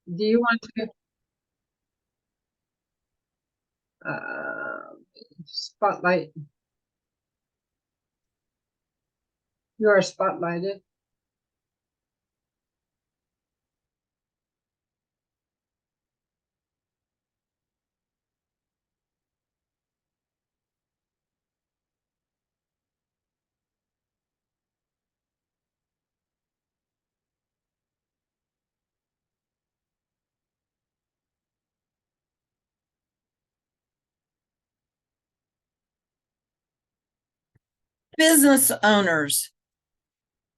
Do you want to uh, spotlight? You are spotlighted. Business owners,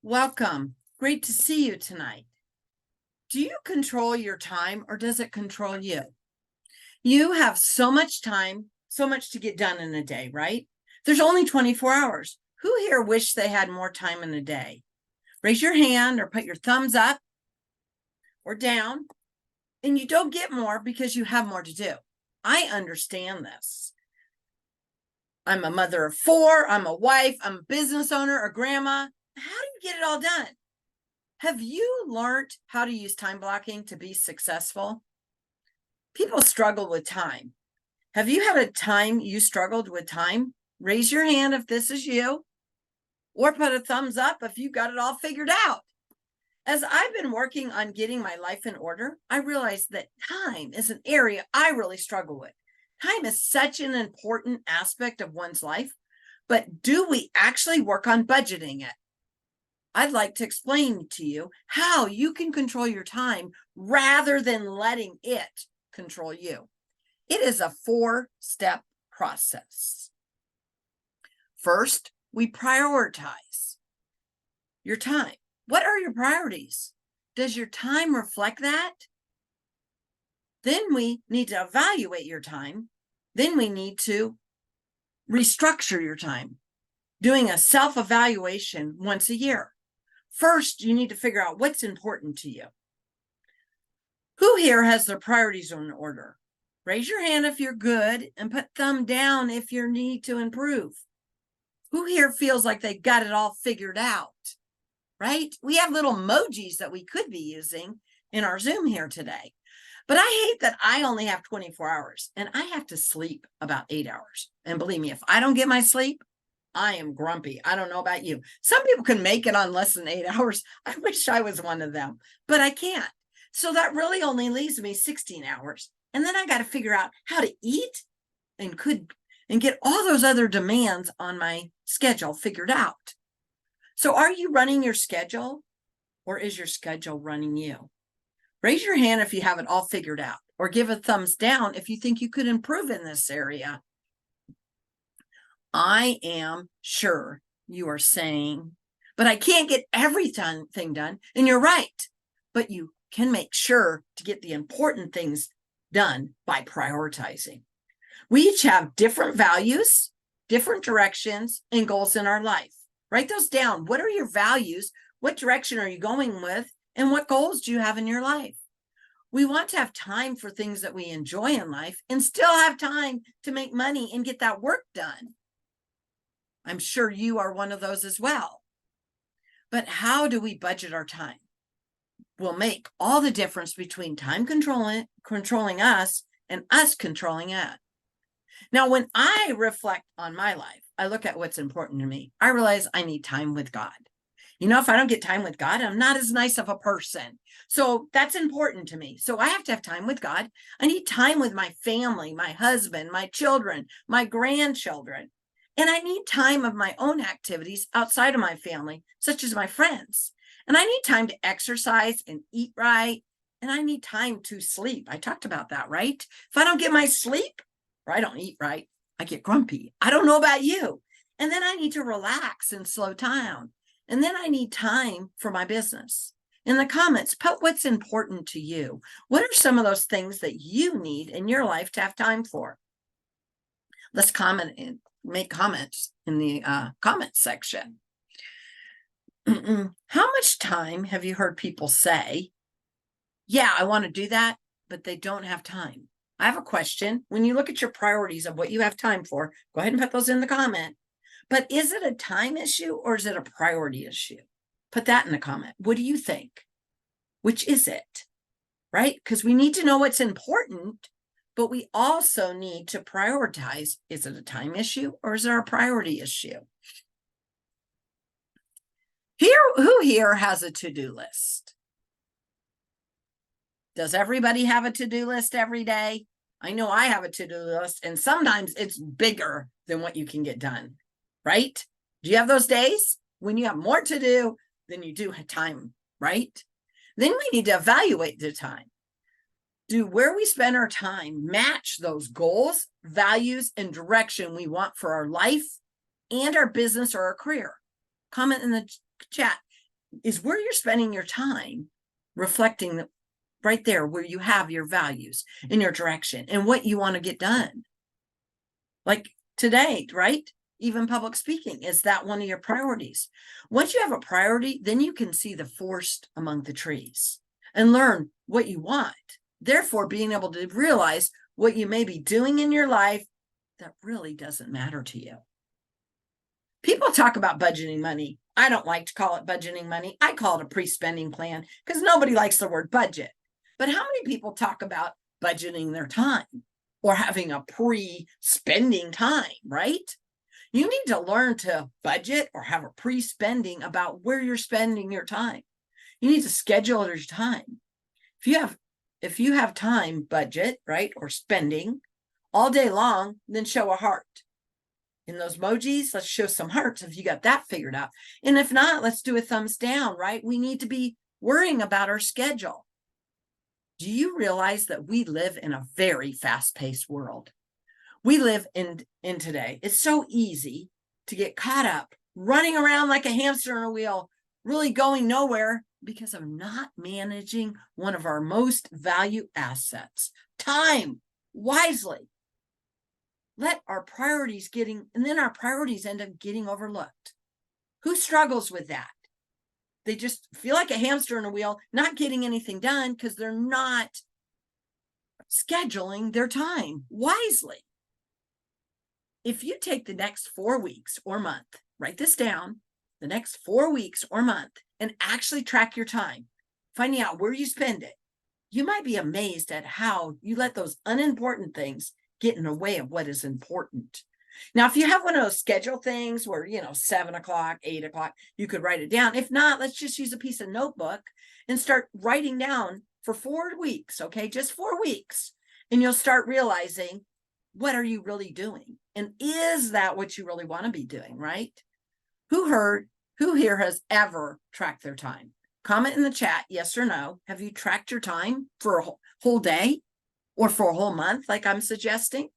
welcome. Great to see you tonight. Do you control your time or does it control you? You have so much time, so much to get done in a day, right? There's only 24 hours. Who here wish they had more time in a day? Raise your hand or put your thumbs up or down. And you don't get more because you have more to do. I understand this. I'm a mother of 4. I'm a wife. I'm a business owner, a grandma. How do you get it all done? Have you learned how to use time blocking to be successful? People struggle with time. Have you had a time you struggled with time? Raise your hand if this is you, or put a thumbs up if you got it all figured out. As I've been working on getting my life in order, I realized that time is an area I really struggle with. Time is such an important aspect of one's life, but do we actually work on budgeting it? I'd like to explain to you how you can control your time rather than letting it control you. It is a 4-step process. First, we prioritize your time. What are your priorities? Does your time reflect that? Then we need to evaluate your time. Then we need to restructure your time, doing a self-evaluation once a year. First, you need to figure out what's important to you. Who here has their priorities in order? Raise your hand if you're good and put thumb down if you need to improve. Who here feels like they got it all figured out? Right? We have little emojis that we could be using in our Zoom here today. But I hate that I only have 24 hours and I have to sleep about 8 hours. And believe me, if I don't get my sleep, I am grumpy. I don't know about you. Some people can make it on less than 8 hours. I wish I was one of them, but I can't. So that really only leaves me 16 hours. And then I got to figure out how to eat and get all those other demands on my schedule figured out. So are you running your schedule or is your schedule running you? Raise your hand if you have it all figured out, or give a thumbs down if you think you could improve in this area. I am sure you are saying, but I can't get everything done. And you're right, but you can make sure to get the important things done by prioritizing. We each have different values, different directions, and goals in our life. Write those down. What are your values? What direction are you going with? And what goals do you have in your life? We want to have time for things that we enjoy in life and still have time to make money and get that work done. I'm sure you are one of those as well. But how do we budget our time? Will make all the difference between time controlling us and us controlling it. Now, when I reflect on my life, I look at what's important to me. I realize I need time with God. You know, if I don't get time with God, I'm not as nice of a person. So that's important to me. So I have to have time with God. I need time with my family, my husband, my children, my grandchildren. And I need time of my own activities outside of my family, such as my friends. And I need time to exercise and eat right. And I need time to sleep. I talked about that, right? If I don't get my sleep or I don't eat right, I get grumpy. I don't know about you. And then I need to relax and slow down. And then I need time for my business. In the comments, put what's important to you. What are some of those things that you need in your life to have time for? Let's comment and make comments in the comment section. How much time have you heard people say, yeah, I want to do that, but they don't have time? I have a question. When you look at your priorities of what you have time for, go ahead and put those in the comment. But is it a time issue or is it a priority issue? Put that in the comment. What do you think? Which is it? right? Because we need to know what's important, but we also need to prioritize. Is it a time issue or is there a priority issue? Who here has a to-do list? Does everybody have a to-do list every day? I know I have a to-do list, and sometimes it's bigger than what you can get done, right? Do you have those days when you have more to do than you do time, right? Then we need to evaluate the time. Do where we spend our time match those goals, values, and direction we want for our life and our business or our career? Comment in the chat. Is where you're spending your time reflecting right there where you have your values and your direction and what you want to get done? Like today, right? Even public speaking, is that one of your priorities? Once you have a priority, then you can see the forest among the trees and learn what you want. Therefore, being able to realize what you may be doing in your life that really doesn't matter to you. People talk about budgeting money. I don't like to call it budgeting money. I call it a pre-spending plan because nobody likes the word budget. But how many people talk about budgeting their time or having a pre-spending time, right? You need to learn to budget or have a pre-spending about where you're spending your time. You need to schedule your time. If you have time budget, right, or spending all day long, then show a heart. In those emojis, let's show some hearts if you got that figured out. And if not, let's do a thumbs down, right? We need to be worrying about our schedule. Do you realize that we live in a very fast-paced world? We live in today. It's so easy to get caught up running around like a hamster in a wheel, really going nowhere because of not managing one of our most valued assets, time, wisely. Let our priorities our priorities end up getting overlooked. Who struggles with that? They just feel like a hamster in a wheel, not getting anything done because they're not scheduling their time wisely. If you take the next 4 weeks or month, write this down, the next 4 weeks or month, and actually track your time, finding out where you spend it, you might be amazed at how you let those unimportant things get in the way of what is important. Now, if you have one of those schedule things where, 7 o'clock, 8 o'clock, you could write it down. If not, let's just use a piece of notebook and start writing down for 4 weeks, okay? Just 4 weeks. And you'll start realizing, what are you really doing? And is that what you really want to be doing, right? Who here has ever tracked their time? Comment in the chat, yes or no. Have you tracked your time for a whole day or for a whole month, like I'm suggesting?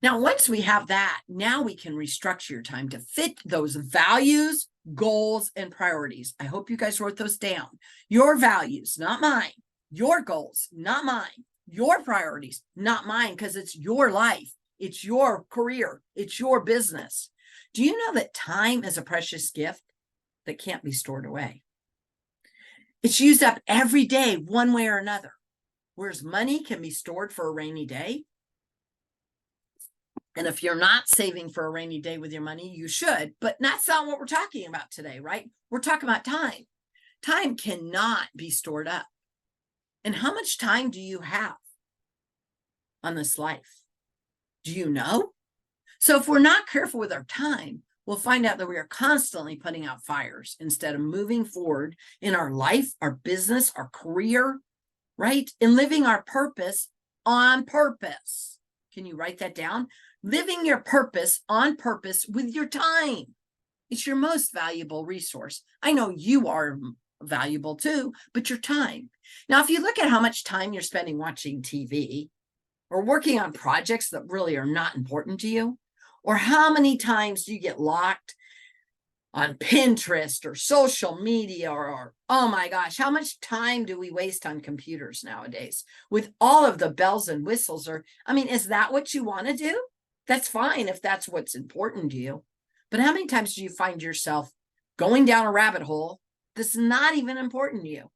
Now, once we have that, now we can restructure your time to fit those values, goals, and priorities. I hope you guys wrote those down. Your values, not mine. Your goals, not mine. Your priorities, not mine, because it's your life. It's your career. It's your business. Do you know that time is a precious gift that can't be stored away? It's used up every day, one way or another. Whereas money can be stored for a rainy day. And if you're not saving for a rainy day with your money, you should. But that's not what we're talking about today, right? We're talking about time. Time cannot be stored up. And how much time do you have on this life? Do you know? So if we're not careful with our time, we'll find out that we are constantly putting out fires instead of moving forward in our life, our business, our career, right? And living our purpose on purpose. Can you write that down? Living your purpose on purpose with your time. It's your most valuable resource. I know you are valuable too, but your time. Now, if you look at how much time you're spending watching TV or working on projects that really are not important to you, or how many times do you get locked on Pinterest or social media or oh my gosh, how much time do we waste on computers nowadays with all of the bells and whistles? Is that what you want to do? That's fine if that's what's important to you. But how many times do you find yourself going down a rabbit hole that's not even important to you?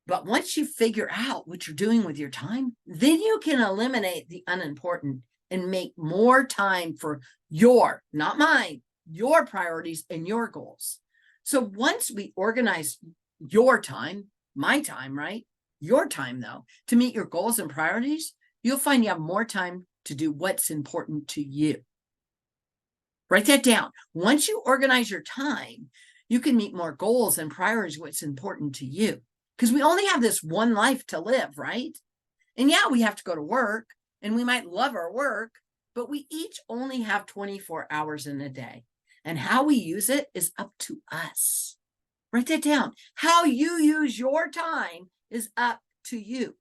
But once you figure out what you're doing with your time, then you can eliminate the unimportant and make more time for not mine, your priorities and your goals. So once we organize your time, my time, right? Your time, though, to meet your goals and priorities, you'll find you have more time to do what's important to you. Write that down. Once you organize your time, you can meet more goals and priorities, what's important to you. Because we only have this one life to live, right? And yeah, we have to go to work and we might love our work, but we each only have 24 hours in a day. And how we use it is up to us. Write that down. How you use your time is up to you.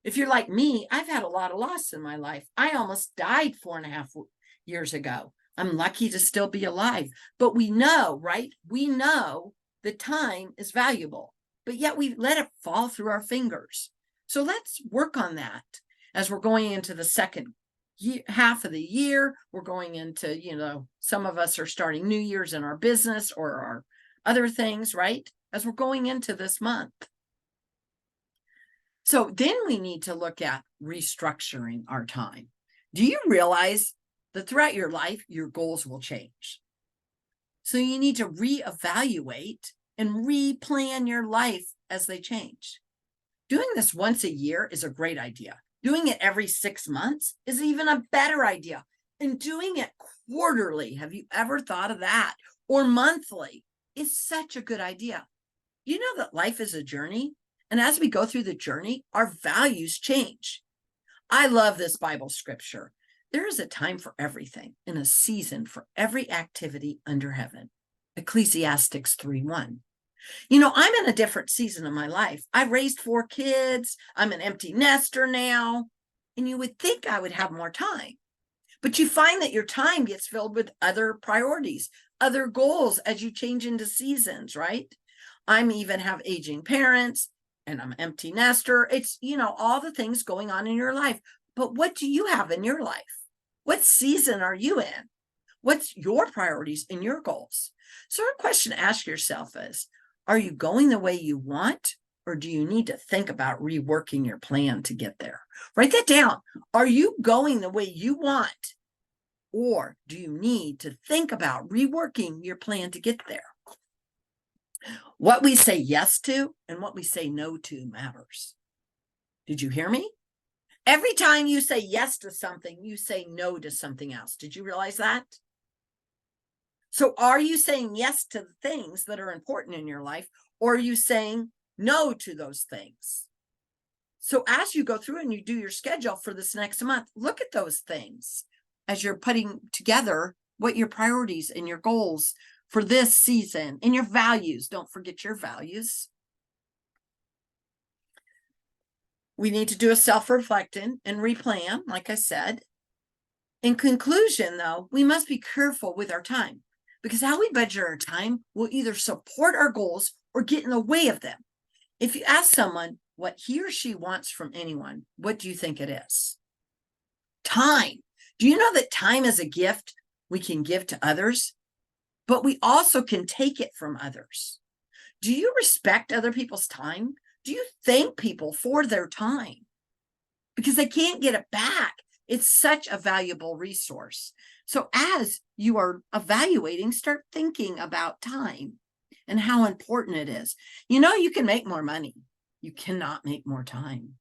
If you're like me, I've had a lot of loss in my life. I almost died 4.5 years ago. I'm lucky to still be alive. But we know, right? We know that time is valuable, but yet we let it fall through our fingers. So let's work on that as we're going into the second half of the year. We're going into, some of us are starting New Year's in our business or our other things, right? As we're going into this month. So then we need to look at restructuring our time. Do you realize that throughout your life, your goals will change? So you need to reevaluate and replan your life as they change. Doing this once a year is a great idea. Doing it every 6 months is even a better idea. And doing it quarterly, have you ever thought of that? Or monthly is such a good idea. You know that life is a journey. And as we go through the journey, our values change. I love this Bible scripture. There is a time for everything and a season for every activity under heaven. Ecclesiastes 3:1. I'm in a different season of my life. I've raised 4 kids. I'm an empty nester now. And you would think I would have more time. But you find that your time gets filled with other priorities, other goals as you change into seasons, right? I'm even have aging parents and I'm an empty nester. It's, all the things going on in your life. But what do you have in your life? What season are you in? What's your priorities and your goals? So a question to ask yourself is, are you going the way you want, or do you need to think about reworking your plan to get there? Write that down. Are you going the way you want, or do you need to think about reworking your plan to get there? What we say yes to and what we say no to matters. Did you hear me? Every time you say yes to something, you say no to something else. Did you realize that? So are you saying yes to the things that are important in your life, or are you saying no to those things? So as you go through and you do your schedule for this next month, look at those things as you're putting together what your priorities and your goals for this season and your values. Don't forget your values. We need to do a self-reflecting and replan, like I said. In conclusion, though, we must be careful with our time, because how we budget our time will either support our goals or get in the way of them. If you ask someone what he or she wants from anyone, what do you think it is? Time. Do you know that time is a gift we can give to others, but we also can take it from others? Do you respect other people's time? Do you thank people for their time? Because they can't get it back. It's such a valuable resource. So as you are evaluating, start thinking about time and how important it is. You can make more money. You cannot make more time.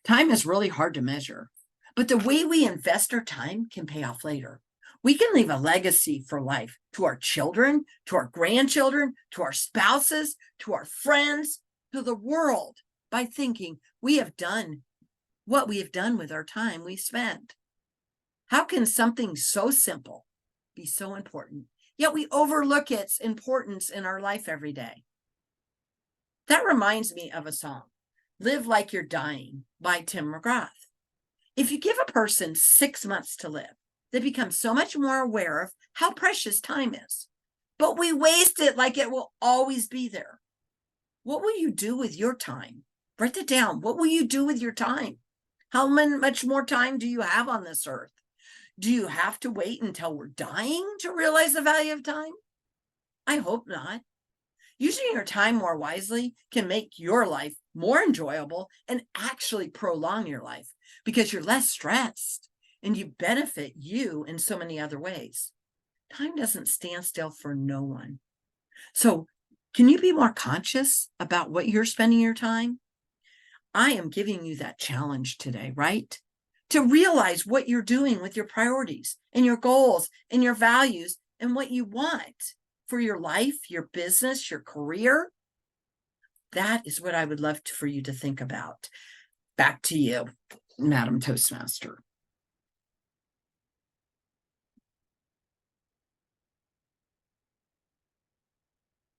Time is really hard to measure, but the way we invest our time can pay off later. We can leave a legacy for life to our children, to our grandchildren, to our spouses, to our friends, to the world by thinking we have done what we have done with our time we spent. How can something so simple be so important, yet we overlook its importance in our life every day? That reminds me of a song, Live Like You're Dying by Tim McGrath. If you give a person 6 months to live, they become so much more aware of how precious time is. But we waste it like it will always be there. What will you do with your time? Write it down. What will you do with your time? How much more time do you have on this earth? Do you have to wait until we're dying to realize the value of time? I hope not. Using your time more wisely can make your life more enjoyable and actually prolong your life because you're less stressed and you benefit you in so many other ways. Time doesn't stand still for no one. So can you be more conscious about what you're spending your time? I am giving you that challenge today, right? To realize what you're doing with your priorities and your goals and your values and what you want for your life, your business, your career. That is what I would love for you to think about. Back to you, Madam Toastmaster.